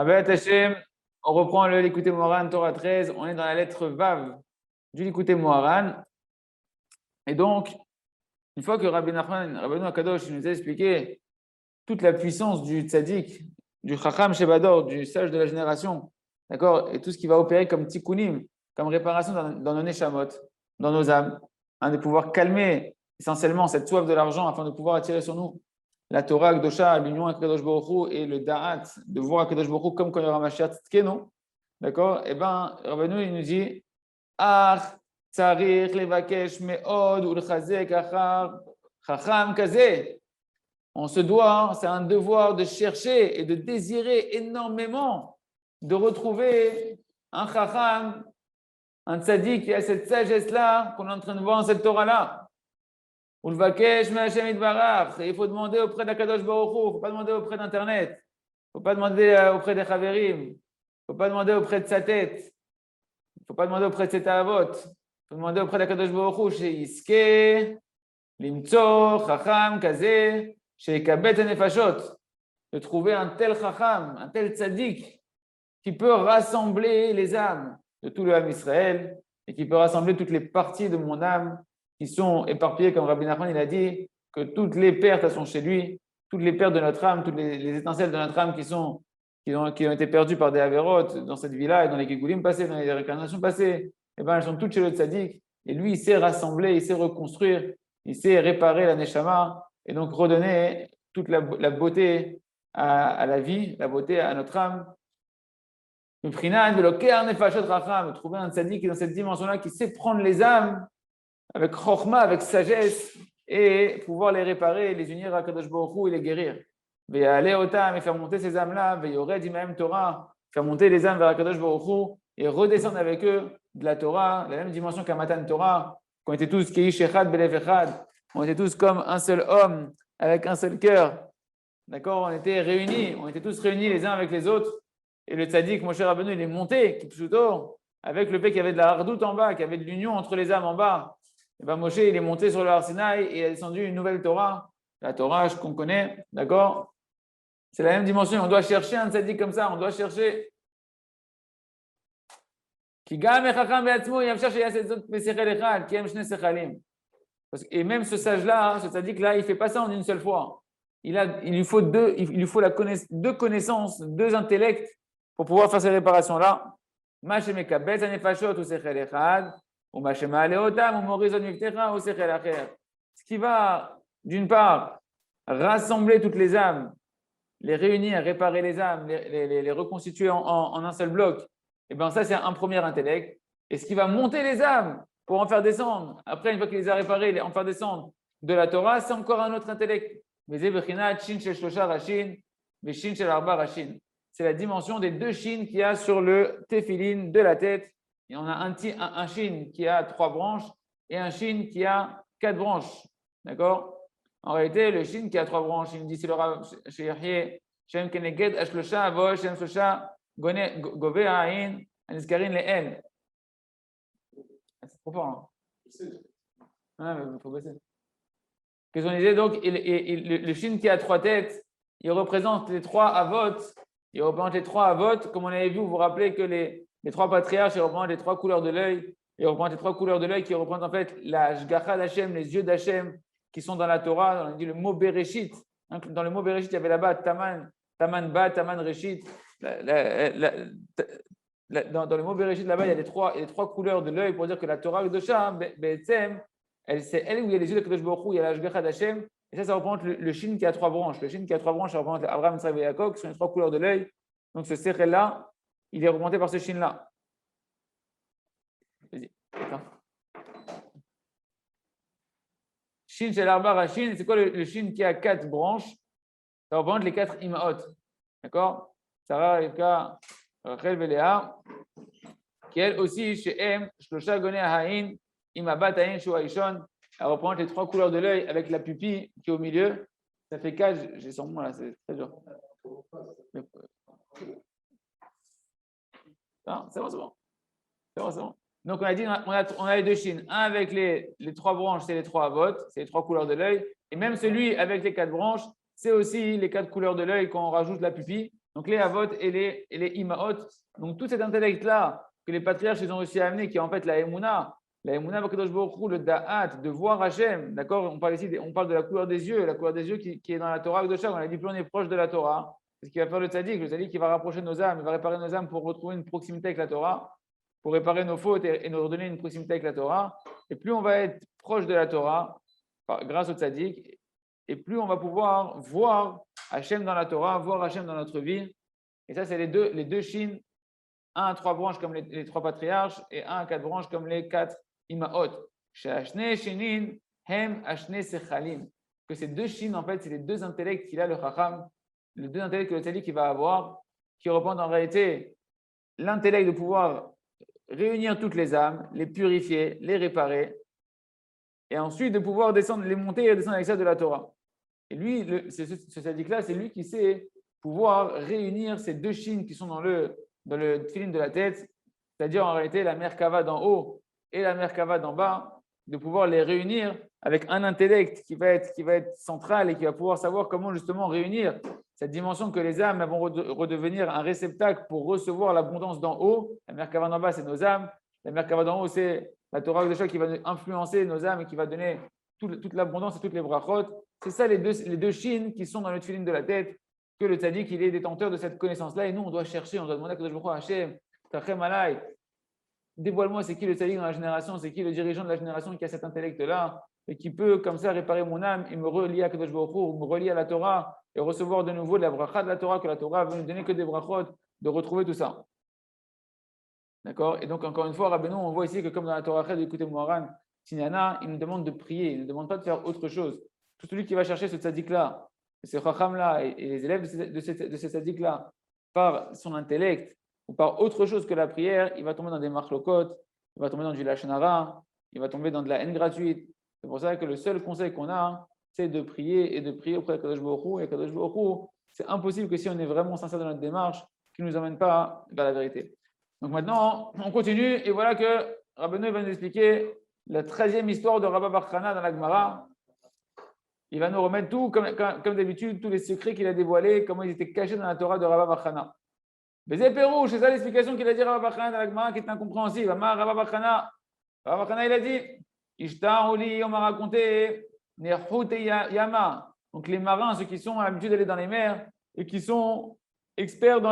Avet Hashem, on reprend le Likutei Moharan, Torah 13, on est dans la lettre Vav du Likutei Moharan. Et donc, une fois que Rabbi Nachman, Rabbeinu Akadosh nous a expliqué toute la puissance du tzaddik, du Chacham Shebador, du sage de la génération, d'accord, et tout ce qui va opérer comme tikkunim, comme réparation dans nos neshamot, dans nos âmes, de pouvoir calmer essentiellement cette soif de l'argent afin de pouvoir attirer sur nous la Torah, Gdosha, l'union avec Kadosh Baruch Hu et le Da'at, de voir Kadosh Baruch Hu comme quand il y aura Mashiach Tzidkenu, d'accord? Eh bien, Rabbeinu, il nous dit Ach, tzarich levakesh me'od ulchazek achar chacham kazeh. On se doit, c'est un devoir de chercher et de désirer énormément de retrouver un chacham, un tzaddik qui a cette sagesse-là qu'on est en train de voir dans cette Torah-là. Il faut demander auprès d'Akadosh Baruch Hu, il ne faut pas demander auprès d'Internet, il ne faut pas demander auprès des Chaverim, il ne faut pas demander auprès de sa tête, il ne faut pas demander auprès de ses Ta'avot, il faut demander auprès d'Akadosh Baruch Hu, chez Iske, Limtso, Chacham, Kazeh, chez Kabet Nefashot, de trouver un tel Chacham, un tel Tzaddik, qui peut rassembler les âmes de tout le âme Israël et qui peut rassembler toutes les parties de mon âme qui sont éparpillées, comme Rabbi Nachman il a dit, que toutes les pertes elles sont chez lui, toutes les pertes de notre âme, toutes les étincelles de notre âme qui ont été perdues par des avérotes dans cette vie-là et dans les Gilgulim passés, dans les réincarnations passées, eh ben, elles sont toutes chez le tzaddik. Et lui, il sait rassembler, il sait reconstruire, il sait réparer la neshama et donc redonner toute la beauté à la vie, la beauté à notre âme. De trouver un tzaddik qui est dans cette dimension-là, qui sait prendre les âmes avec chokhma, avec sagesse, et pouvoir les réparer, les unir à Kadosh Baruch Hu et les guérir. Et aller otam et faire monter ces âmes-là, et yored imahem Torah, faire monter les âmes vers Kadosh Baruch Hu et redescendre avec eux de la Torah, la même dimension qu'à Matan Torah, qu'on était tous keish echad belev echad, on était tous comme un seul homme avec un seul cœur. D'accord, on était réunis, on était tous réunis les uns avec les autres. Et le tzaddik, Moshe Rabbeinu, il est monté, Kipshuto, avec le fait qu'il y avait de la hardout en bas, qu'il y avait de l'union entre les âmes en bas. Et ben Moshe, il est monté sur le Har Sinaï et il a descendu une nouvelle Torah, la Torah qu'on connaît, d'accord? C'est la même dimension, on doit chercher un tzaddik comme ça, on doit chercher. Et même ce sage-là, ce tzaddik-là, il ne fait pas ça en une seule fois. Il lui faut deux connaissances, deux intellects pour pouvoir faire ces réparations-là. Ce qui va, d'une part, rassembler toutes les âmes, les réunir, réparer les âmes, les reconstituer en un seul bloc, et bien ça, c'est un premier intellect. Et ce qui va monter les âmes pour en faire descendre, après, une fois qu'il les a réparées, en faire descendre de la Torah, c'est encore un autre intellect. C'est la dimension des deux chines qu'il y a sur le téphilin de la tête. Et on a un chine qui a 3 branches et un chine qui a 4 branches. D'accord? En réalité, le chine qui a 3 branches, il me dit c'est le Rav chez Yahye, Shem Keneged, Ashlosha, Avo, Shem Sosha, Gove Ain, Aniskarin le N. C'est trop fort. Hein? Il faut baisser. Qu'est-ce qu'on disait donc? Le chine qui a 3 têtes, il représente les 3 avot. Il représente les 3 avot. Comme on avait vu, vous vous rappelez que les 3 patriarches, ils représentent les 3 couleurs de l'œil. Ils représentent les 3 couleurs de l'œil qui représentent en fait la Shgacha d'Hachem, les yeux d'Hachem qui sont dans la Torah. On dit le mot Bereshit. Dans le mot Bereshit, il y avait là-bas Taman Ba, Taman Reshit. Dans le mot Bereshit, là-bas, il y a les 3 couleurs de l'œil pour dire que la Torah Kedosha, Be'etzem, c'est elle où il y a les yeux de Kadosh Baruch Hu, il y a la Shgacha d'Hachem. Et ça représente le shin qui a 3 branches. Le shin qui a 3 branches, ça représente Abraham, Yitzhak et Yaakov, qui sont les 3 couleurs de l'œil. Donc ce sechel-là, il est représenté par ce shin-là. Vas-y. Shin chez l'arba Rashin, c'est quoi le shin qui a 4 branches? Ça représente les 4 imaot. D'accord? Sarah, Rivka, Rachel, Léa, qui elle aussi, chez M, Shlosha, Goné, Haïn, Imabat, Haïn, Shuaishon. Elle représente les 3 couleurs de l'œil avec la pupille qui est au milieu. Ça fait 4, j'ai son mot là, c'est très dur. Non, c'est bon. Donc on a dit, on a les 2 chines. Un avec les 3 branches, c'est les 3 avot, c'est les 3 couleurs de l'œil. Et même celui avec les 4 branches, c'est aussi les 4 couleurs de l'œil quand on rajoute la pupille. Donc les Avot et les Imaot. Donc tout cet intellect-là que les patriarches ils ont aussi amené, qui est en fait la Emouna Bakadosh Baruch Hu, le Da'at, de voir Hachem, d'accord. On parle ici, on parle de la couleur des yeux qui est dans la Torah de Shach. On a dit plus on est proche de la Torah, c'est ce qui va faire le tzaddik qui va rapprocher nos âmes, il va réparer nos âmes pour retrouver une proximité avec la Torah, pour réparer nos fautes et nous redonner une proximité avec la Torah. Et plus on va être proche de la Torah, grâce au tzaddik, et plus on va pouvoir voir Hachem dans la Torah, voir Hachem dans notre vie. Et ça, c'est les deux chines, un à trois branches comme les trois patriarches et un à quatre branches comme les quatre imaot. Shashne shinin hem ashne sechalim. Que ces deux chines, en fait, c'est les deux intellects qu'il a, le chacham, les deux intellects que le tzaddik va avoir, qui représentent en réalité l'intellect de pouvoir réunir toutes les âmes, les purifier, les réparer, et ensuite de pouvoir descendre, les monter et descendre avec ça de la Torah. Et lui, ce tzaddik-là, c'est lui qui sait pouvoir réunir ces deux chines qui sont dans le tefillin de la tête, c'est-à-dire en réalité la Merkava d'en haut et la Merkava d'en bas, de pouvoir les réunir avec un intellect qui va être central et qui va pouvoir savoir comment justement réunir cette dimension que les âmes vont redevenir un réceptacle pour recevoir l'abondance d'en haut. La Merkava d'en bas, c'est nos âmes. La Merkava d'en haut, c'est la Torah de Shach qui va influencer nos âmes et qui va donner toute l'abondance et toutes les brachot. C'est ça les deux chines qui sont dans le tefillin de la tête, que le tzaddik, il est détenteur de cette connaissance-là. Et nous, on doit chercher, on doit demander à Kadosh Baruch Hu, Hachem, Tachem Alay, dévoile-moi, c'est qui le tzaddik dans la génération, c'est qui le dirigeant de la génération qui a cet intellect-là et qui peut comme ça réparer mon âme et me relier à Kadosh Baruch Hu, me relier à la Torah et recevoir de nouveau de la bracha de la Torah, que la Torah veut nous donner que des brachot, de retrouver tout ça. D'accord. Et donc, encore une fois, Rabbeinu, on voit ici que comme dans la Torah d'écouter Moharan, Tignana, il nous demande de prier, il ne demande pas de faire autre chose. Tout celui qui va chercher ce tzaddik-là, ce chacham-là et les élèves de ce tzaddik-là, par son intellect ou par autre chose que la prière, il va tomber dans des marlokot, il va tomber dans du lashon hara, il va tomber dans de la haine gratuite. C'est pour ça que le seul conseil qu'on a, c'est de prier et de prier auprès de Kadosh Baruch Hu. Et Kadosh Baruch Hu, c'est impossible que si on est vraiment sincère dans notre démarche, qu'il ne nous amène pas vers la vérité. Donc maintenant, on continue et voilà que Rabbeinu va nous expliquer la 13e histoire de Rabba bar Chana dans la Gemara. Il va nous remettre tout, comme d'habitude, tous les secrets qu'il a dévoilés, comment ils étaient cachés dans la Torah de Rabba bar Chana. Bézé Pérou, c'est ça l'explication qu'il a dit Rabba bar Chana dans la Gemara qui est incompréhensible. Rabba bar Chana, il a dit Ishtar Oli, on m'a raconté Nerhut et Yama. Donc les marins, ceux qui sont à l'habitude d'aller dans les mers et qui sont experts de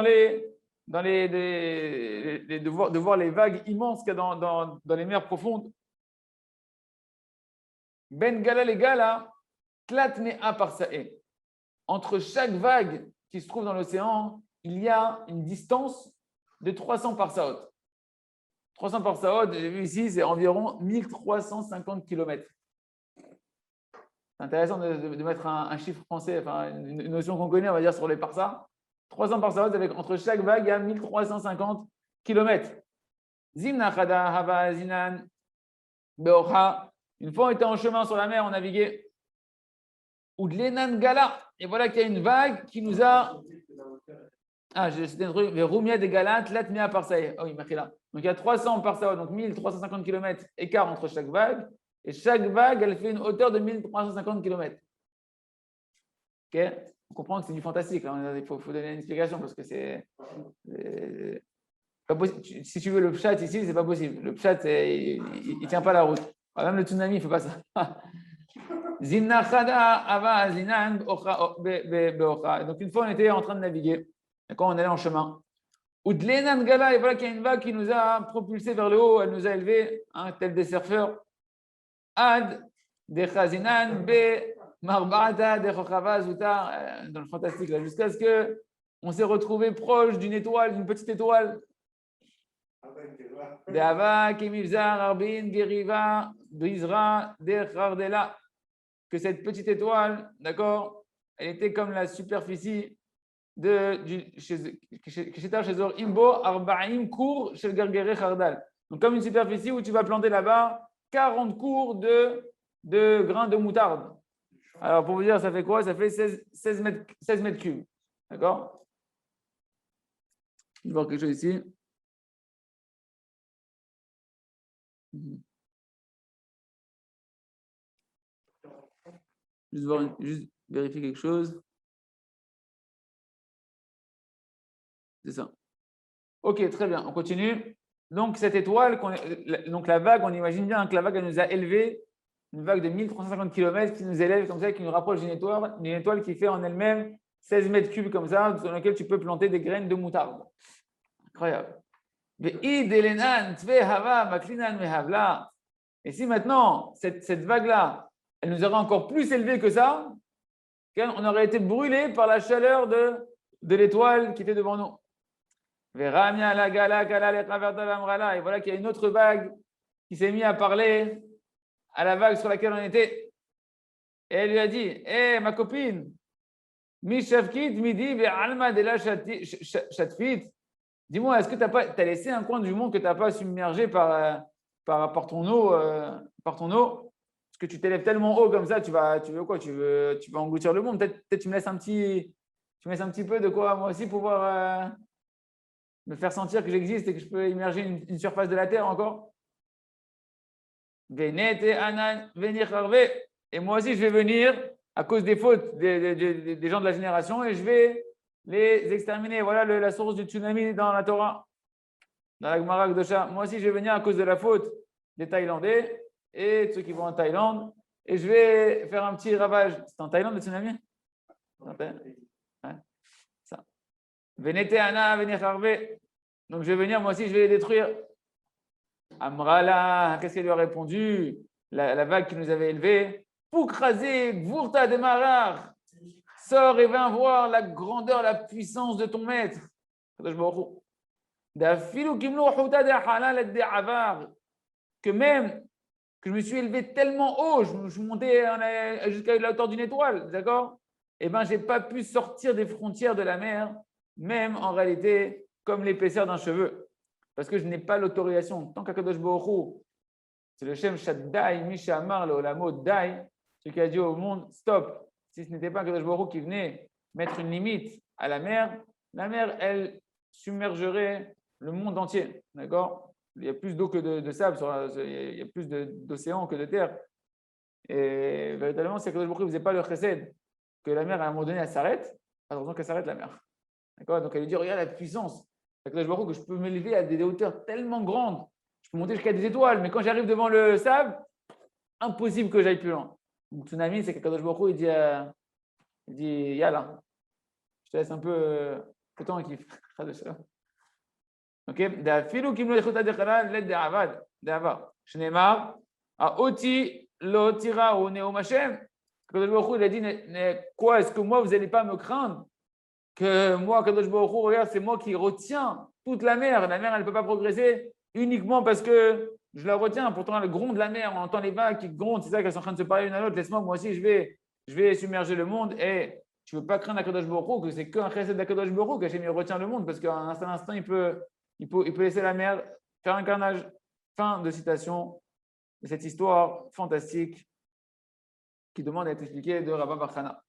voir les vagues immenses qu'il y a dans les mers profondes. Ben Gala les Gala, Tlatmea Parsae. Entre chaque vague qui se trouve dans l'océan, il y a une distance de 300 parsaot. 300 parsaot, j'ai vu ici, c'est environ 1350 km. C'est intéressant de mettre un chiffre français, enfin une notion qu'on connaît, on va dire, sur les parsas. 300 parsaot, avec entre chaque vague, il y a 1350 km. Zimna Chada Hava Zinan Beocha. Une fois, on était en chemin sur la mer, on naviguait. Udlenan Gala. Et voilà qu'il y a une vague qui nous a. Ah, c'était un truc. Rumia de Galat, Latmea Parsae. Oh, il m'a là. Donc il y a 300 parsaot, donc 1350 km écart entre chaque vague. Et chaque vague, elle fait une hauteur de 1350 km. Ok? On comprend que c'est du fantastique. Il faut donner une explication parce que c'est pas possible. Si tu veux le pshat ici, c'est pas possible. Le pshat, il ne tient pas la route. Même le tsunami, il ne fait pas ça. Zimna Chada Ava Zinan Beocha. Donc une fois, on était en train de naviguer. Quand on allait en chemin. Udlenan Gala, et voilà qu'il y a une vague qui nous a propulsés vers le haut, elle nous a élevés, tel des surfeurs. Ad de Chazinan Be Marbata de Chochava Zuta, dans le fantastique, là, jusqu'à ce qu'on s'est retrouvé proche d'une étoile, d'une petite étoile. De Ava, Kemivzar, Arbin, Geriva, Brizra, de Khardela. Que cette petite étoile, d'accord, elle était comme la superficie chez Imbo, Arbaim cours chez le Gargere Khardal. Donc, comme une superficie où tu vas planter là-bas 40 cours de grains de moutarde. Alors, pour vous dire, ça fait quoi? Ça fait 16 mètres cubes. D'accord? Je vais voir quelque chose ici. Juste vérifier quelque chose. C'est ça. Ok, très bien, on continue. Donc, cette étoile, donc la vague, on imagine bien que la vague, elle nous a élevés, une vague de 1350 km qui nous élève comme ça, qui nous rapproche d'une étoile qui fait en elle-même 16 mètres cubes comme ça, dans laquelle tu peux planter des graines de moutarde. Incroyable. Et si maintenant, cette vague-là, elle nous aurait encore plus élevé que ça, on aurait été brûlé par la chaleur de l'étoile qui était devant nous. Et voilà qu'il y a une autre vague qui s'est mise à parler à la vague sur laquelle on était. Et elle lui a dit, hé, ma copine, dis-moi, est-ce que tu as laissé un coin du monde que tu n'as pas submergé par ton eau, Parce que tu t'élèves tellement haut comme ça, tu veux quoi? Tu vas engloutir le monde. Peut-être tu me laisses un petit peu de quoi moi aussi pouvoir me faire sentir que j'existe et que je peux immerger une surface de la terre encore. Et moi aussi, je vais venir à cause des fautes des gens de la génération et je vais les exterminer. Voilà la source du tsunami dans la Torah, dans la Gemara Kedosha. Moi aussi, je vais venir à cause de la faute des Thaïlandais et de ceux qui vont en Thaïlande et je vais faire un petit ravage. C'est en Thaïlande le tsunami? Ouais, ça. Venete Ana, venir Harvé. Donc je vais venir, moi aussi, je vais les détruire. Amrala, qu'est-ce qu'elle lui a répondu? La vague qui nous avait élevés. Poukrasé, Gvurta de Marar. Sors et viens voir la grandeur, la puissance de ton maître. Que même que je me suis élevé tellement haut, je suis monté jusqu'à la hauteur d'une étoile, d'accord? Eh bien, je n'ai pas pu sortir des frontières de la mer, même en réalité, comme l'épaisseur d'un cheveu. Parce que je n'ai pas l'autorisation. Tant qu'Akadosh Baruch Hu, c'est le Shem Shaddai, Misha Amar, le Olamo Dai, celui qui a dit au monde, stop. Si ce n'était pas Akadosh Baruch Hu qui venait mettre une limite à la mer, elle submergerait le monde entier. D'accord? Il y a plus d'eau que de sable, il y a plus d'océan que de terre. Et véritablement, si Akadosh Baruch Hu ne faisait pas le chesed, que la mer, à un moment donné, elle s'arrête, attends qu'elle s'arrête la mer. D'accord? Donc elle lui dit, regarde la puissance. Je vois que je peux m'élever à des hauteurs tellement grandes. Je peux monter jusqu'à des étoiles, mais quand j'arrive devant le sable, impossible que j'aille plus loin. Donc, tsunami, c'est qu'Akadosh Baruch Hu, il dit Yalla, je te laisse un peu le temps qu'il fait. Ok? D'afilu kim lo yechut adechara led de'avad, de'ava. Shneimar, oti lo tira ou neum Hashem. Akadosh Baruch Hu, il a dit, quoi, est-ce que moi, vous n'allez pas me craindre? Que moi, Kadosh Baruch Hu, regarde, c'est moi qui retiens toute la mer. La mer, elle ne peut pas progresser uniquement parce que je la retiens. Pourtant, le gronde de la mer, on entend les vagues qui grondent, c'est ça qu'elles sont en train de se parler l'une à l'autre. Laisse-moi, moi aussi, je vais submerger le monde. Et tu ne veux pas craindre Kadosh Baruch Hu, que c'est qu'un chesed d'Akadosh Baruch Hu, qu'Hachem retient le monde, parce qu'à un certain instant, il peut laisser la mer faire un carnage. Fin de citation de cette histoire fantastique qui demande à être expliquée de Rabba Bar Chana.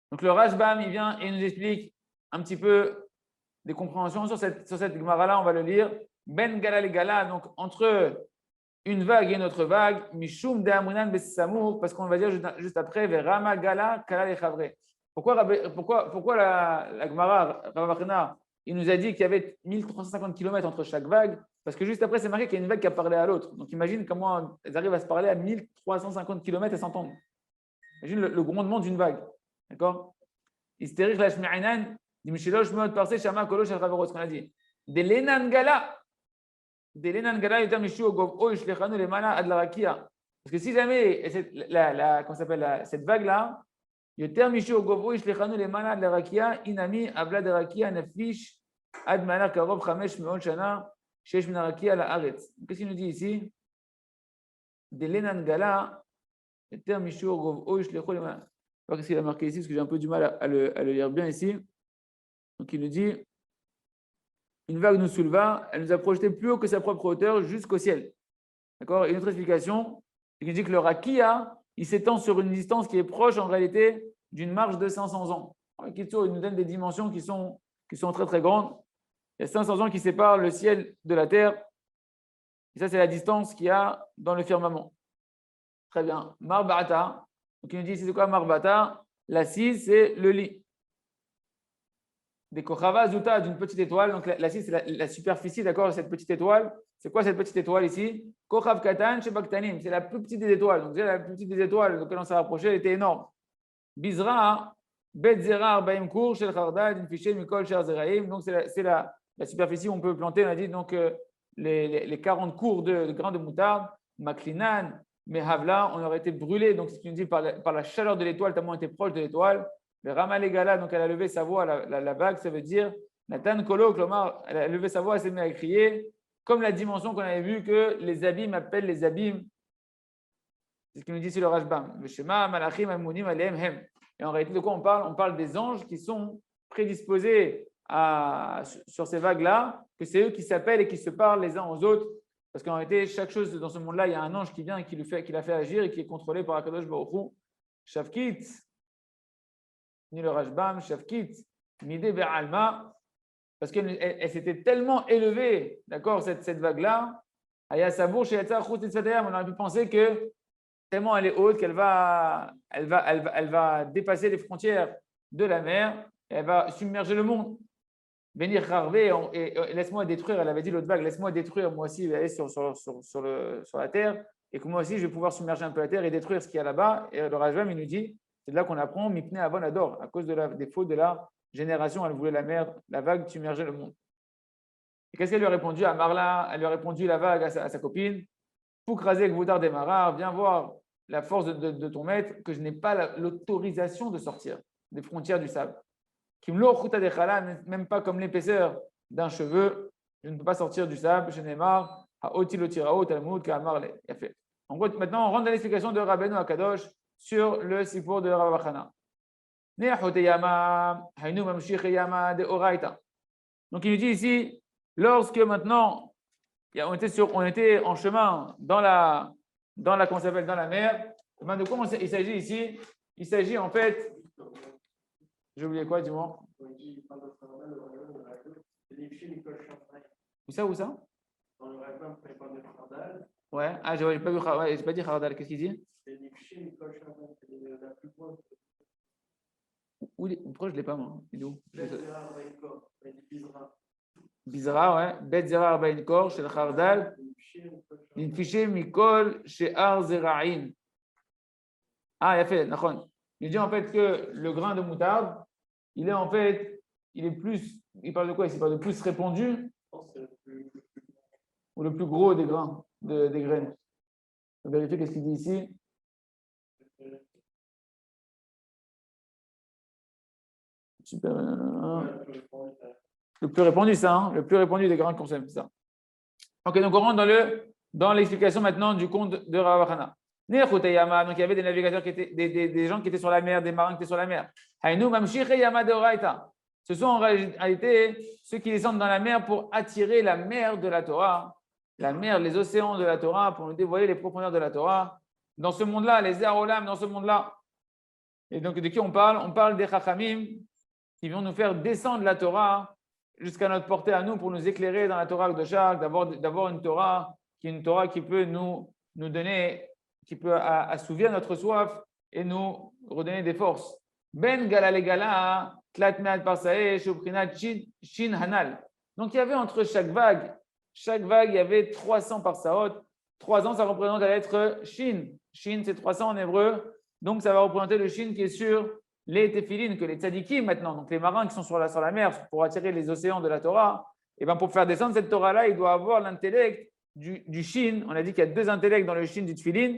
Donc le Rashbam, il vient et il nous explique un petit peu des compréhensions sur cette Gemara-là, on va le lire. Ben Gala le Gala, donc entre une vague et une autre vague, Mishum de Amunan Bessamour, parce qu'on va dire juste après, Verama Gala Kala le Chavre. Pourquoi la Gemara, Rabba Bachana, il nous a dit qu'il y avait 1350 km entre chaque vague? Parce que juste après, c'est marqué qu'il y a une vague qui a parlé à l'autre. Donc imagine comment elles arrivent à se parler à 1350 km et s'entendre. Imagine le grondement d'une vague. D'accord? Hystérique la shmi'ainan, dit Mishilosh meot parsé shama kolosh al chaveros, qu'on a dit. De l'enan gala, yotam mishu ogov o yishlechanu lemana ad la rakia. Parce que si jamais, comment s'appelle, cette vague-là, yotam mishu ogov o yishlechanu lemana ad la rakia, inami abla de rakia nafish ad manar karov chamesh meon shana, shesh min rakia la aretz. Qu'est-ce qu'il nous dit ici? De l'enan gala, yotam mishu ogov o yishlechanu lemana. Je ne sais pas qu'est-ce qu'il a marqué ici, parce que j'ai un peu du mal à le lire bien ici. Donc il nous dit, une vague nous souleva, elle nous a projeté plus haut que sa propre hauteur jusqu'au ciel. D'accord? Et une autre explication, c'est qu'il dit que le rakia, il s'étend sur une distance qui est proche en réalité d'une marche de 500 ans. Il nous donne des dimensions qui sont très très grandes. Il y a 500 ans qui séparent le ciel de la terre. Et ça, c'est la distance qu'il y a dans le firmament. Très bien. Marbata. Donc il nous dit, c'est quoi Marbata? L'assise, c'est le lit. des Kochava Zuta, d'une petite étoile. Donc la c'est la superficie, d'accord, de cette petite étoile. C'est quoi cette petite étoile ici? Kochav Katan Shebaktanim, c'est la plus petite des étoiles. Donc la plus petite des étoiles auxquelles on s'est rapproché, elle était énorme. Bizra, Bet Zera Arbaim Kour, Shel Khardad, Infiché, Mikol, Sher Zeraim. Donc c'est la superficie où on peut planter, on a dit, donc les 40 cours de grains de moutarde. Maklinan, Mehavla, on aurait été brûlé. Donc c'est ce qui nous dit par la chaleur de l'étoile, tellement on était proche de l'étoile. Le Ramalegala, donc elle a levé sa voix, la vague, ça veut dire Nathan Kolo, Klomar, elle a levé sa voix, elle s'est mise à crier, comme la dimension qu'on avait vue que les abîmes appellent les abîmes. C'est ce qu'il nous dit sur le Rashbam. Shema, Malachim, Amunim, Aleem, Hem. Et en réalité, de quoi on parle? On parle des anges qui sont prédisposés sur ces vagues-là, que c'est eux qui s'appellent et qui se parlent les uns aux autres. Parce qu'en réalité, chaque chose dans ce monde-là, il y a un ange qui vient et qui l'a fait agir et qui est contrôlé par Akadosh Baruch Hu. Shavkit, ni le Rashbam, Shavkit, Midé Be'alma, parce qu'elle s'était tellement élevée, d'accord, cette vague-là, Aya Sabour, Sheyatzar, Chut, on aurait pu penser que tellement elle est haute qu'elle va dépasser les frontières de la mer et elle va submerger le monde. Venir Harvé et laisse-moi détruire, elle avait dit l'autre vague, laisse-moi détruire moi aussi, aller sur la terre et que moi aussi je vais pouvoir submerger un peu la terre et détruire ce qu'il y a là-bas. Et le Rajvam, il nous dit, c'est de là qu'on apprend Mipne Avon Ador, à cause des fautes de la génération, elle voulait la mer, la vague submerger le monde. Et qu'est-ce qu'elle lui a répondu à Marla? Elle lui a répondu la vague à sa copine, Poukraser Gvoudar Demarar, viens voir la force de ton maître, que je n'ai pas l'autorisation de sortir des frontières du sable. Même pas comme l'épaisseur d'un cheveu, je ne peux pas sortir du sable. Je n'ai marre. En gros, maintenant, on rentre dans l'explication de Rabbeinu Akadosh sur le sipour de Rav Chana. Donc, il nous dit ici, lorsque maintenant, on était en chemin dans la mer, de quoi il s'agit ici? Il s'agit en fait. J'ai oublié quoi, dis-moi. Où ça? Dans le Rajbam, il parle de Khardal. Ouais, j'ai pas vu, j'ai pas dit Khardal. Qu'est-ce qu'il dit? Pourquoi je ne l'ai pas, moi? Il est où? Bizra, ouais. Bet Zera Arbaïn Kor, chez le Khardal. L'infiché Mikol, chez Ar Zeraïn. Ah, il a fait, d'accord. Il dit en fait que le grain de moutarde, il est plus, il parle de quoi? Il parle de plus répandu ou le plus gros des grains, des graines. On va vérifier qu'est-ce qu'il dit ici. Super. Le plus répandu, ça, hein? Le plus répandu des grains qu'on sème, c'est ça. Ok, donc on rentre dans l'explication maintenant du conte de Rav Chana. Donc il y avait des navigateurs qui étaient des gens qui étaient sur la mer, des marins qui étaient sur la mer. Ce sont en réalité ceux qui descendent dans la mer pour attirer la mer de la Torah, la mer, les océans de la Torah, pour nous dévoiler les profondeurs de la Torah. Dans ce monde-là, les Arolam, dans ce monde-là. Et donc de qui on parle? On parle des Chachamim qui vont nous faire descendre la Torah jusqu'à notre portée à nous pour nous éclairer dans la Torah de Shach, d'avoir une Torah qui peut nous donner, qui peut assouvir notre soif et nous redonner des forces. Ben Galalegala, Tlatmeat Parsae, Shoprinat Shin Hanal. Donc il y avait entre chaque vague, il y avait 300 parsaot. 300, ça représente la lettre Shin. Shin, c'est 300 en hébreu. Donc ça va représenter le Shin qui est sur les téphilines, que les tzadikim maintenant, donc les marins qui sont sur la mer pour attirer les océans de la Torah, et bien pour faire descendre cette Torah-là, il doit avoir l'intellect du Shin. On a dit qu'il y a deux intellects dans le Shin du tefilin.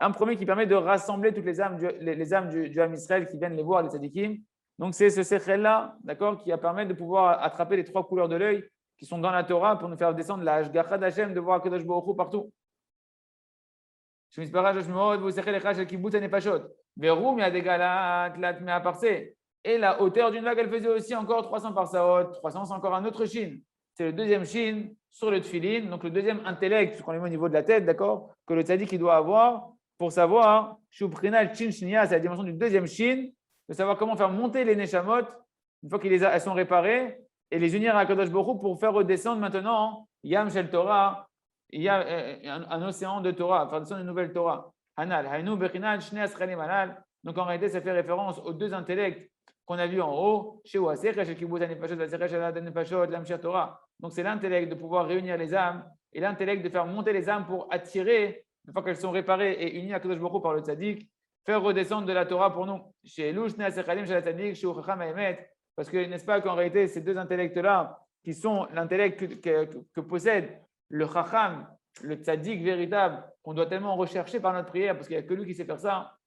Un premier qui permet de rassembler toutes les âmes du Ham Israël qui viennent les voir, les tzadikim. Donc c'est ce sechel-là, d'accord, qui a permis de pouvoir attraper les trois couleurs de l'œil qui sont dans la Torah pour nous faire descendre la Hashgacha d'Hashem, de voir Kadosh Baruch Hu partout. Et la hauteur d'une vague, elle faisait aussi encore 300 parsaot. 300, c'est encore un autre shin. C'est le deuxième shin sur le tefilin. Donc le deuxième intellect, qu'on les met au niveau de la tête, d'accord, que le tzaddik il doit avoir pour savoir, shuprinal chin shnia, c'est la dimension du deuxième shin, de savoir comment faire monter les neshamot une fois qu'elles sont réparées et les unir à Kadosh Baruch Hu pour faire redescendre maintenant Yam Shel Torah. Il y a un océan de Torah, faire descendre une nouvelle Torah. Hanal, Hainu, Bechinal, Shnei Aschalim Hanal. Donc en réalité, ça fait référence aux deux intellects qu'on a vu en haut, chez Ouasecha, chez Kibbutz Hanefashot, Vasecha, Hanefashot, Lamshir Torah. Donc, c'est l'intellect de pouvoir réunir les âmes et l'intellect de faire monter les âmes pour attirer, une fois qu'elles sont réparées et unies à Kadosh Baruch Hu par le tzaddik, faire redescendre de la Torah pour nous. Chez Elush, Neasechalim, chez la tzaddik, chez Uchacham Haemet. Parce que, n'est-ce pas, qu'en réalité, ces deux intellects-là, qui sont l'intellect que possède le Chacham, le tzaddik véritable, qu'on doit tellement rechercher par notre prière, parce qu'il n'y a que lui qui sait faire ça.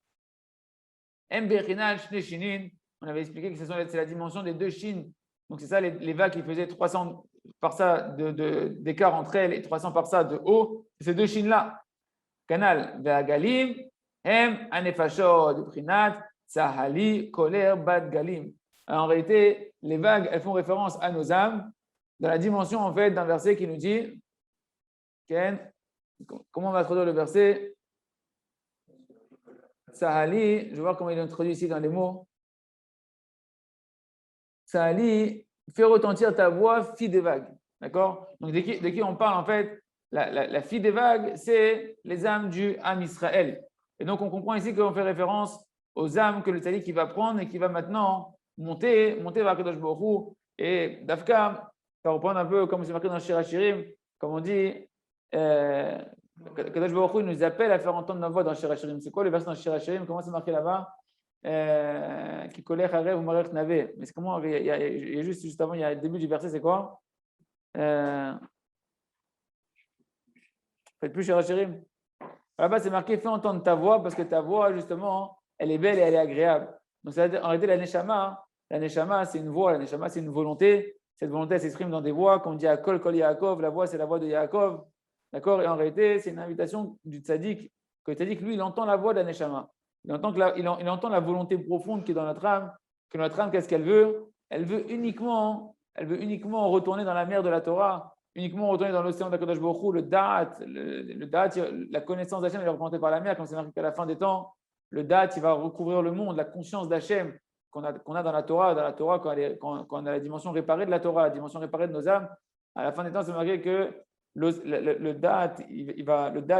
Mberinal, Shne Shinin, on avait expliqué que c'est la dimension des deux chines. Donc, c'est ça, les vagues qui faisaient 300 par ça d'écart entre elles et 300 par ça de haut, c'est ces deux chines-là. Canal, Ve'agalim, Hem, Anefashot, Prinat, Sahali, Koler, Bad Galim. En réalité, les vagues, elles font référence à nos âmes, dans la dimension, en fait, d'un verset qui nous dit, Ken, comment on va traduire le verset? Sahali, je vais voir comment il est introduit ici dans les mots. Sahali, fais retentir ta voix, fille des vagues. D'accord? Donc, de qui on parle, en fait, la fille des vagues, c'est les âmes du Ham Israël. Et donc, on comprend ici qu'on fait référence aux âmes que le tzaddik qui va prendre et qui va maintenant monter vers Kadosh Baruch Hu. Et Dafka, ça reprend un peu comme c'est marqué dans Shir HaShirim, comme on dit, Kadosh Baruch Hu nous appelle à faire entendre nos voix dans Shir HaShirim. C'est quoi le verset dans Shir HaShirim? Comment c'est marqué là-bas? Qui colère à rêve ou marech navé. Mais c'est comment? Il y a juste avant, il y a le début du verset, c'est quoi? Faites plus Shir HaShirim. Là-bas, c'est marqué fais entendre ta voix parce que ta voix, justement, elle est belle et elle est agréable. Donc, en réalité, la neshama, c'est une voix, la neshama, c'est une volonté. Cette volonté, elle s'exprime dans des voix, comme on dit à Kol Kol Yaakov, la voix, c'est la voix de Yaakov. D'accord? Et en réalité, c'est une invitation du tzaddik, que le tzaddik, lui, il entend la voix de la neshama. Il entend la volonté profonde qui est dans notre âme, que notre âme, qu'est-ce qu'elle veut? Elle veut uniquement retourner dans la mer de la Torah, uniquement retourner dans l'océan d'Akadosh Baruch Hu, le da'at, la connaissance d'Hachem est représentée par la mer, comme c'est marqué à la fin des temps. Le da'at, il va recouvrir le monde, la conscience d'Hachem qu'on a dans la Torah, quand on a la dimension réparée de la Torah, la dimension réparée de nos âmes. À la fin des temps, c'est marqué que le da'at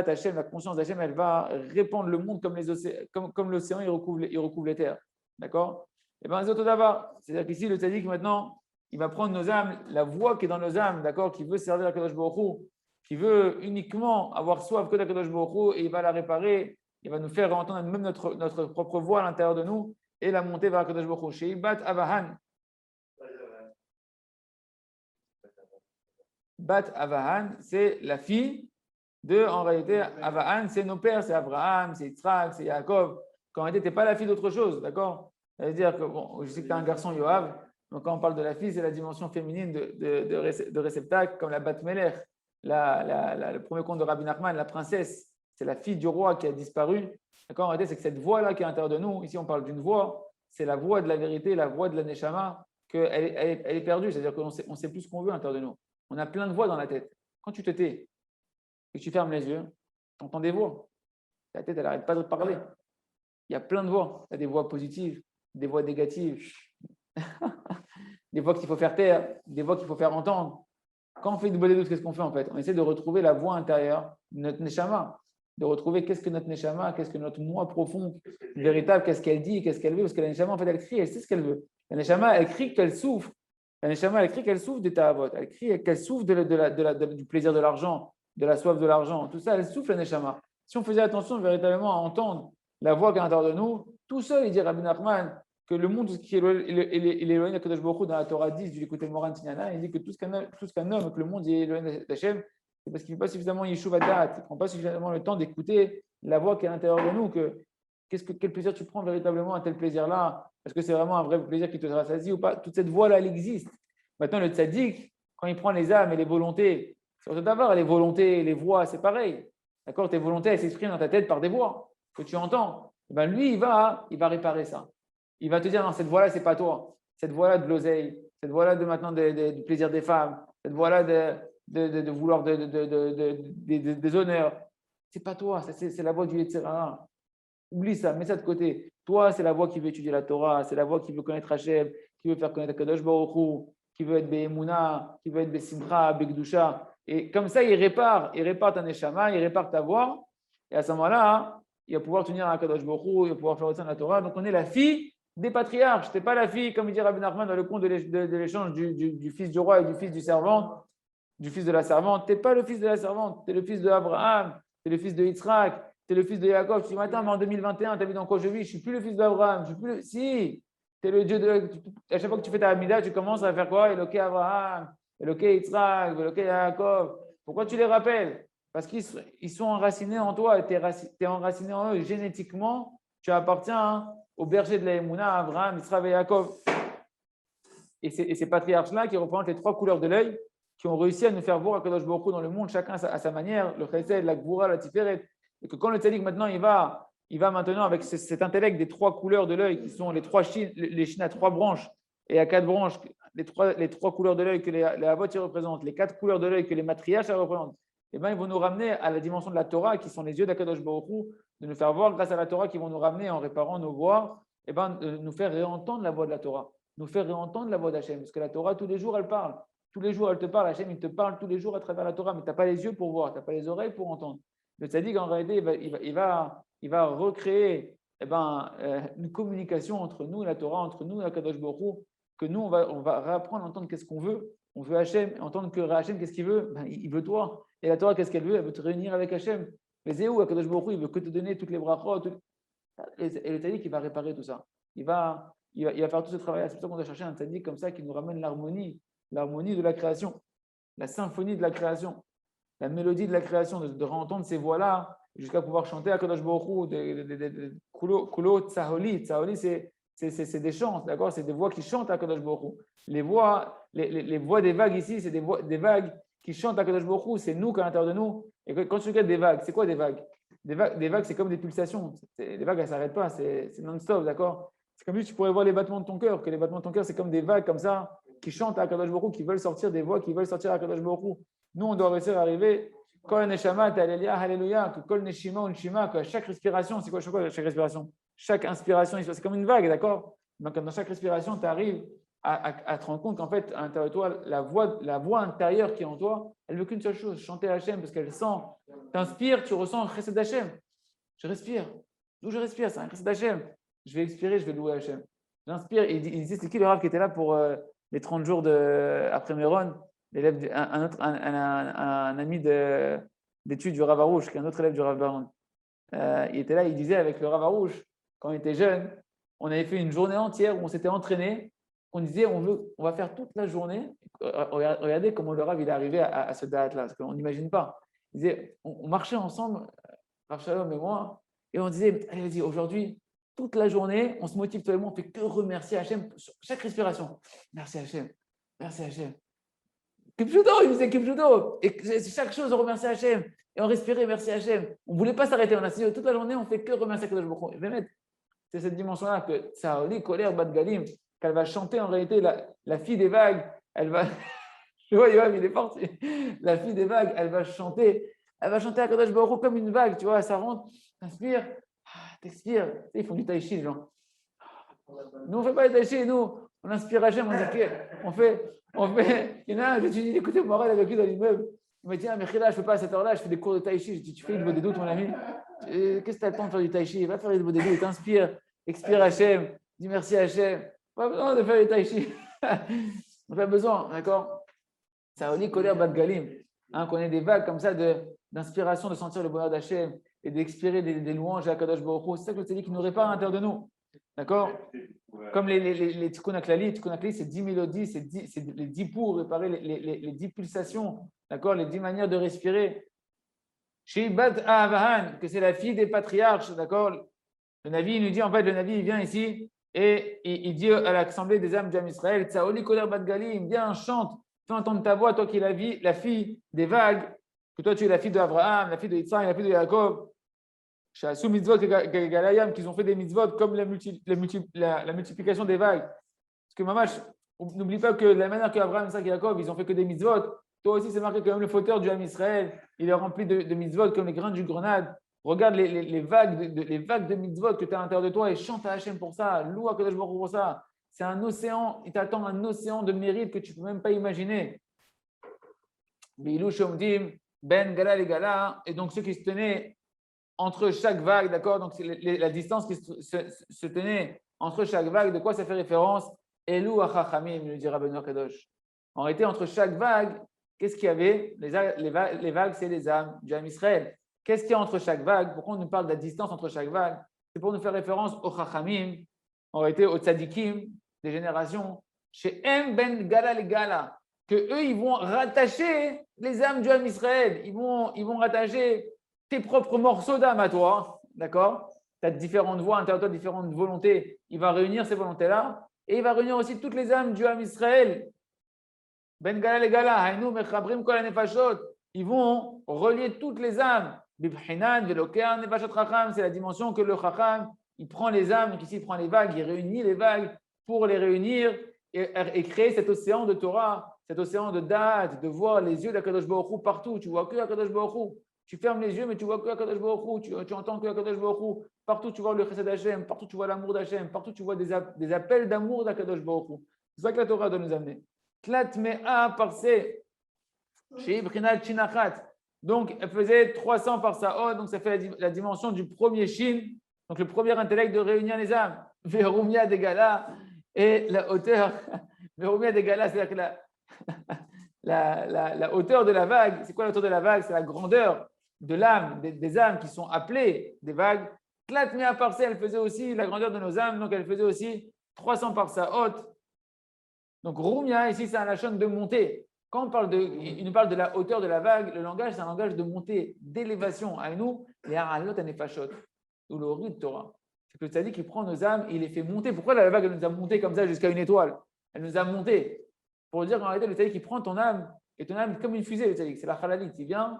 Hachem, la conscience d'Hachem, elle va répandre le monde comme l'océan, il recouvre les terres. D'accord? Et bien, c'est autre d'abord. C'est-à-dire qu'ici, le tzaddik, maintenant, il va prendre nos âmes, la voix qui est dans nos âmes, d'accord, qui veut servir à Kadosh Baruch Hu, qui veut uniquement avoir soif que d'Akadosh Baruch Hu, et il va la réparer, il va nous faire entendre même notre propre voix à l'intérieur de nous, et la monter vers Akadosh Baruch Hu. Chez Bat Avahan. Bat Avahan, c'est la fille de, en réalité, Avahan, c'est nos pères, c'est Abraham, c'est Yitzhak, c'est Yaakov. Quand en réalité, tu n'es pas la fille d'autre chose, d'accord? C'est-à-dire que, bon, je sais que tu as un garçon, Yoav. Donc, quand on parle de la fille, c'est la dimension féminine de réceptacle, comme la Bat Melech, le premier conte de Rabbi Nachman, la princesse, c'est la fille du roi qui a disparu. D'accord? En réalité, c'est que cette voix-là qui est à l'intérieur de nous, ici on parle d'une voix, c'est la voix de la vérité, la voix de la Neshama, qu'elle est perdue, c'est-à-dire qu'on ne sait plus ce qu'on veut à l'intérieur de nous. On a plein de voix dans la tête. Quand tu te tais et que tu fermes les yeux, tu entends des voix. Ta tête, elle n'arrête pas de parler. Il y a plein de voix. Il y a des voix positives, des voix négatives. Des voix qu'il faut faire taire, des voix qu'il faut faire entendre. Quand on fait une bonne doute, qu'est-ce qu'on fait en fait? On essaie de retrouver la voix intérieure de notre neshama, de retrouver qu'est-ce que notre neshama, qu'est-ce que notre moi profond, véritable, qu'est-ce qu'elle dit, qu'est-ce qu'elle veut, parce que la neshama, en fait, elle crie, elle sait ce qu'elle veut. La neshama, elle crie qu'elle souffre. La neshama, elle crie qu'elle souffre des ta'avot, elle crie qu'elle souffre du plaisir de l'argent, de la soif de l'argent, tout ça, elle souffre la neshama. Si on faisait attention véritablement à entendre la voix qui est à l'intérieur de nous, tout seul, il dit Rabbi Nachman, que le monde qui est éloigné de Kadosh Baruch Hu dans la Torah 10 du côté Moran Tinana, il dit que tout ce qu'un homme, que le monde est éloigné d'Hachem, c'est parce qu'il ne fait pas suffisamment Yeshuv Adat, il ne prend pas suffisamment le temps d'écouter la voix qui est à l'intérieur de nous, quel plaisir tu prends véritablement à tel plaisir-là? Est-ce que c'est vraiment un vrai plaisir qui te rassasie ou pas? Toute cette voix-là, elle existe. Maintenant, le tzaddik, quand il prend les âmes et les volontés, c'est autre d'abord, les volontés, les voix, c'est pareil. D'accord? Tes volontés, elles s'expriment dans ta tête par des voix que tu entends. Et ben lui, il va réparer ça. Il va te dire, non, cette voix-là, ce n'est pas toi. Cette voix-là de l'oseille, cette voix-là de maintenant du plaisir des femmes, cette voix-là de vouloir des honneurs. Ce n'est pas toi, c'est la voix du Yetzirah. Oublie ça, mets ça de côté. Toi, c'est la voix qui veut étudier la Torah, c'est la voix qui veut connaître Hachem, qui veut faire connaître Kadosh Baruch Hu, qui veut être Be'emuna, qui veut être Be'simcha, Be'gdusha. Et comme ça, il répare ta neshama, il répare ta voix. Et à ce moment-là, il va pouvoir tenir à Kadosh Baruch Hu, il va pouvoir faire au sein de la Torah. Donc, on est la fille des patriarches. Tu n'es pas la fille, comme il dit Rabbi Nachman dans le conte de l'échange du fils du roi et du fils du servant, du fils de la servante. Tu n'es pas le fils de la servante, tu es le fils d'Abraham, tu es le fils de Yitzhak, tu es le fils de Yaakov. Tu dis, attends, mais en 2021, tu as vu dans quoi je vis? Je ne suis plus le fils d'Abraham. Si, tu es le Dieu de. À chaque fois que tu fais ta Hamida, tu commences à faire quoi? Eloké Abraham, Eloké Yitzhak, Eloké Yaakov. Pourquoi tu les rappelles? Parce qu'ils sont enracinés en toi, tu es enraciné en eux. Génétiquement, tu appartiens au berger de la Emouna, Abraham, Yitzhak et Yaakov. Et ces patriarches-là qui représentent les trois couleurs de l'œil, qui ont réussi à nous faire voir Akadosh Baruch Hu dans le monde, chacun à sa manière, le Chesed, la Gvura, la Tiferet. Et que quand le Tzadik maintenant, il va maintenant avec cet intellect des trois couleurs de l'œil, qui sont les trois chines, les chines à trois branches et à quatre branches, les trois couleurs de l'œil que les Havot représentent, les quatre couleurs de l'œil que les matriarches représentent, et bien, ils vont nous ramener à la dimension de la Torah, qui sont les yeux d'Akadosh Baruch Hu, de nous faire voir grâce à la Torah, qui vont nous ramener en réparant nos voix, et ben, de nous faire réentendre la voix de la Torah, nous faire réentendre la voix d'Hachem. Parce que la Torah, tous les jours, elle parle. Tous les jours, elle te parle. Hachem, il te parle tous les jours à travers la Torah, mais tu n'as pas les yeux pour voir, tu n'as pas les oreilles pour entendre. Le tzaddik, en réalité, il va recréer une communication entre nous et la Torah, entre nous et Akadosh Baruch Hu, que nous, on va réapprendre à entendre qu'est-ce qu'on veut. On veut Hachem, entendre que Hachem, qu'est-ce qu'il veut? Il veut toi. Et la Torah, qu'est-ce qu'elle veut? Elle veut te réunir avec Hachem. Mais Zéou, Akadosh Baruch Hu, il veut que te donner toutes les brachot. Et le tzaddik, il va réparer tout ça. Il va faire tout ce travail. C'est pour ça qu'on doit chercher un tzaddik comme ça qui nous ramène l'harmonie de la création, la symphonie de la création, la mélodie de la création, de réentendre ces voix-là jusqu'à pouvoir chanter à Kadosh Baruch Hu, Kulo Tsaholi. Tsaholi, c'est des chants, d'accord? C'est des voix qui chantent à Kadosh Baruch Hu. Les voix des vagues ici, c'est des vagues qui chantent à Kadosh Baruch Hu. C'est nous qu'à l'intérieur de nous. Et quand tu regardes des vagues, c'est quoi des vagues? Des vagues, c'est comme des pulsations. Les vagues, elles ne s'arrêtent pas, c'est non-stop, d'accord? C'est comme si tu pourrais voir les battements de ton cœur, que les battements de ton cœur, c'est comme des vagues comme ça, qui chantent à Kadosh Baruch Hu, qui veulent sortir des voix, qui veulent sortir à Kadosh Baruch Hu. Nous, on doit réussir à arriver, Kol Neshama, Alléluia, que Kol Neshima, Unshima, que chaque respiration, c'est quoi chaque respiration? Chaque inspiration, c'est comme une vague, d'accord? Donc, dans chaque respiration, tu arrives à te rendre compte qu'en fait, à l'intérieur de toi, la voix intérieure qui est en toi, elle ne veut qu'une seule chose, chanter Hachem, parce qu'elle sent, t'inspires, tu ressens un chesed d'Hachem. Je respire. D'où je respire, c'est un chesed d'Hachem. Je vais expirer, je vais louer Hachem. J'inspire. Il disait, c'est qui le rave qui était là pour les 30 jours après Méron? L'élève, un ami d'études du Rav Arouche, qui est un autre élève du Rav Baron. Il était là, il disait avec le Rav Arouche, quand il était jeune, on avait fait une journée entière où on s'était entraîné. On disait, on va faire toute la journée. Regardez comment le Rav il est arrivé à ce date-là, parce qu'on n'imagine pas. Il disait, on marchait ensemble, Rav Shalom et moi, et on disait, allez, vas-y, aujourd'hui, toute la journée, on se motive toi et moi, on ne fait que remercier Hachem sur chaque respiration. Merci Hachem, merci Hachem. Kipjudo, il disait Kipjudo. Et chaque chose, on remercie Hachem. Et on respirait, merci Hachem. On ne voulait pas s'arrêter. On a dit toute la journée, on ne fait que remercier Kadosh Baruch Hu. C'est cette dimension-là que Saoli, colère, Bat Galim, qu'elle va chanter en réalité la fille des vagues. Elle va. Je vois, Yoav, il est parti. La fille des vagues, elle va chanter. Elle va chanter à Kadosh Baruch Hu comme une vague. Tu vois, ça rentre, t'inspires, t'expires. Tu sais, ils font du tai chi, genre. Nous, on ne fait pas du tai chi, nous. On inspire Hachem, on fait. Il y en a un, j'ai dit, écoutez, Moral avec lui dans l'immeuble. Il m'a dit, ah, mais là, je ne fais pas à cette heure-là, je fais des cours de tai chi. Je dis, tu fais une des doutes, mon ami? Qu'est-ce que tu as le temps de faire du tai chi? Va faire une des doutes, t'inspire, expire Hachem, dis merci Hachem. Pas besoin de faire du tai chi. On n'a pas besoin, d'accord? Ça relie colère, Bat Galim. Qu'on ait des vagues comme ça d'inspiration, de sentir le bonheur d'Hachem et d'expirer des louanges à Kadosh Baruch Hu. C'est ça que le Tzaddik qui nous répare à l'intérieur de nous. D'accord? Comme les Tikkun HaKlali, c'est 10 mélodies, c'est les 10 pour réparer les 10 pulsations, d'accord? Les 10 manières de respirer. Shibat Avahan, que c'est la fille des patriarches, d'accord? Le Navi, il nous dit, en fait, le Navi, il vient ici et il dit à l'assemblée des âmes d'Am Israël, Tsaoli Koler Bat Galim, viens, chante, fais entendre ta voix, toi qui es la fille des vagues, que toi tu es la fille d'Abraham, la fille de Yitzhak, la fille de Jacob. Sous mitzvot Galayam, qu'ils ont fait des mitzvot comme la multiplication des vagues. Parce que Mamash, n'oublie pas que la manière qu'Abraham, Isaac et Jacob, ils ont fait que des mitzvot. Toi aussi, c'est marqué que même le fauteur du Ham Israël, il est rempli de mitzvot comme les grains du grenade. Regarde les vagues de mitzvot que tu as à l'intérieur de toi et chante à Hachem pour ça. Loue à Kadosh Baruch Hu pour ça. C'est un océan, il t'attend un océan de mérite que tu ne peux même pas imaginer. Bilou Shomdim, Ben Gala les Gala, et donc ceux qui se tenaient entre chaque vague, d'accord, donc la distance qui se tenait entre chaque vague, de quoi ça fait référence? Elou Achachamim, nous dit Rabbeinu Kadosh. En réalité, entre chaque vague, qu'est-ce qu'il y avait? Les vagues, c'est les âmes du Ham Israël. Qu'est-ce qu'il y a entre chaque vague? Pourquoi on nous parle de la distance entre chaque vague? C'est pour nous faire référence aux Chachamim, en réalité aux Tzadikim des générations, chez M Ben Gala les Gala, que eux, ils vont rattacher les âmes du Ham Israël. Ils vont rattacher tes propres morceaux d'âme à toi, d'accord? Tu as différentes voix, intérieures, différentes volontés. Il va réunir ces volontés-là et il va réunir aussi toutes les âmes du Ham Israël. Ben Gala le Gala, Hainu Mechabrim Kol Nefashot. Ils vont relier toutes les âmes. Bibhinan Velokean Nefashot Chacham, c'est la dimension que le Chacham, il prend les âmes, donc ici il prend les vagues, il réunit les vagues pour les réunir et créer cet océan de Torah, cet océan de date, de voir les yeux d'Akadosh Baruch Hu partout. Tu vois que Akadosh Baruch Hu. Tu fermes les yeux, mais tu vois que Akadosh Baruch Hu. Tu entends que Akadosh Baruch Hu. Partout, tu vois le chesed d'Hachem. Partout, tu vois l'amour d'Hachem. Partout, tu vois des appels d'amour d'Akadosh Baruch Hu. C'est ça que la Torah doit nous amener. Tlat me'a parsé. Chez Ibrinal Chinachat. Donc, elle faisait 300 par sa donc ça fait la dimension du premier Shin, donc le premier intellect de réunir les âmes. Verumia de Gala, et la hauteur, Verumia de Gala, c'est-à-dire que la hauteur de la vague, c'est quoi la hauteur de la vague? C'est la grandeur de l'âme, des âmes qui sont appelées des vagues. Tlat mea parsé, elle faisait aussi la grandeur de nos âmes, donc elle faisait aussi 300 par sa haute. Donc, Rumia, ici, c'est un lachon de montée. Quand il nous parle de la hauteur de la vague, le langage, c'est un langage de montée, d'élévation. À nous, les haralot anefashot, ou le rit Torah. C'est que le tzaddik, il prend nos âmes et il les fait monter. Pourquoi la vague, elle nous a monté comme ça jusqu'à une étoile? Elle nous a monté. Pour dire qu'en réalité, le tzaddik, il prend ton âme, et ton âme, comme une fusée, le tzaddik. C'est la chalalit. Il vient,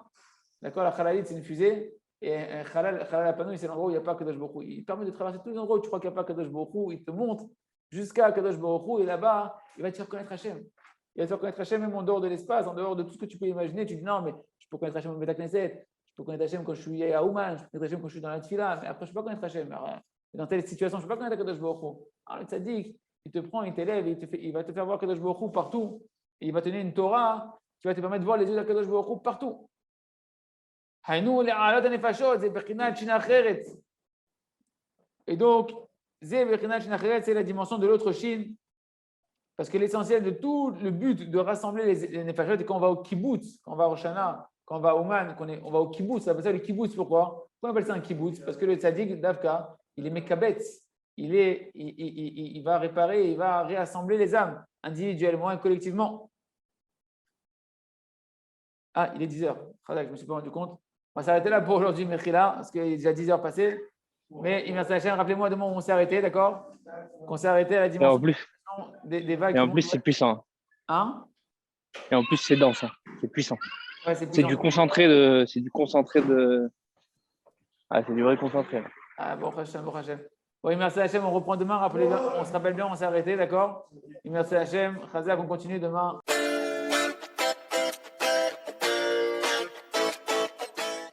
d'accord, la chalalit, c'est une fusée. Et Khalal Apanoui, c'est l'endroit où il n'y a pas Kadosh Baruch Hu. Il permet de traverser tous les endroits où tu crois qu'il n'y a pas Kadosh Baruch Hu. Il te montre jusqu'à Kadosh Baruch Hu. Et là-bas, il va te faire connaître Hachem. Il va te faire connaître Hachem même en dehors de l'espace, en dehors de tout ce que tu peux imaginer. Tu dis non, mais je peux connaître Hachem au Beth Knesset. Je peux connaître Hachem quand je suis à Ouman. Je peux connaître Hachem quand je suis dans la Tfila. Mais après, je ne peux pas connaître Hachem. Dans telle situation, je ne peux pas connaître Kadosh Baruch Hu. Alors, le tzaddik, il te prend, il t'élève, il va te faire voir Kadosh Baruch Hu partout. Et il va te donner une Torah qui va te permettre de voir les yeux de Kadosh Baruch Hu partout. Et donc, c'est la dimension de l'autre Chine. Parce que l'essentiel de tout le but de rassembler les Nefashot, c'est quand on va au kibbutz, quand on va au Shana, quand on va au Man, on va au kibbutz. Ça s'appelle ça le kibbutz. Pourquoi on appelle ça un kibbutz? Parce que le tzaddik d'Avka, il est mekabetz. Il va réparer, il va réassembler les âmes, individuellement et collectivement. Ah, il est 10 heures. Je ne me suis pas rendu compte. On va s'arrêter là pour aujourd'hui, Mechila, parce qu'il est déjà 10 heures passées. Mais merci Hachem, rappelez-moi demain où on s'est arrêté, d'accord? Qu'on s'est arrêté à la dimension des vagues. Et en plus, c'est puissant. Hein? Et en plus, c'est dense. Hein. C'est puissant. Ouais, c'est du concentré de. C'est du concentré de. Ah, c'est du vrai concentré. Ah, bon Hachem, bon Hachem. Oui, merci Hachem, on reprend demain. Rappelez-vous, on se rappelle bien, on s'est arrêté, d'accord? Merci Hachem, Chazak, on continue demain.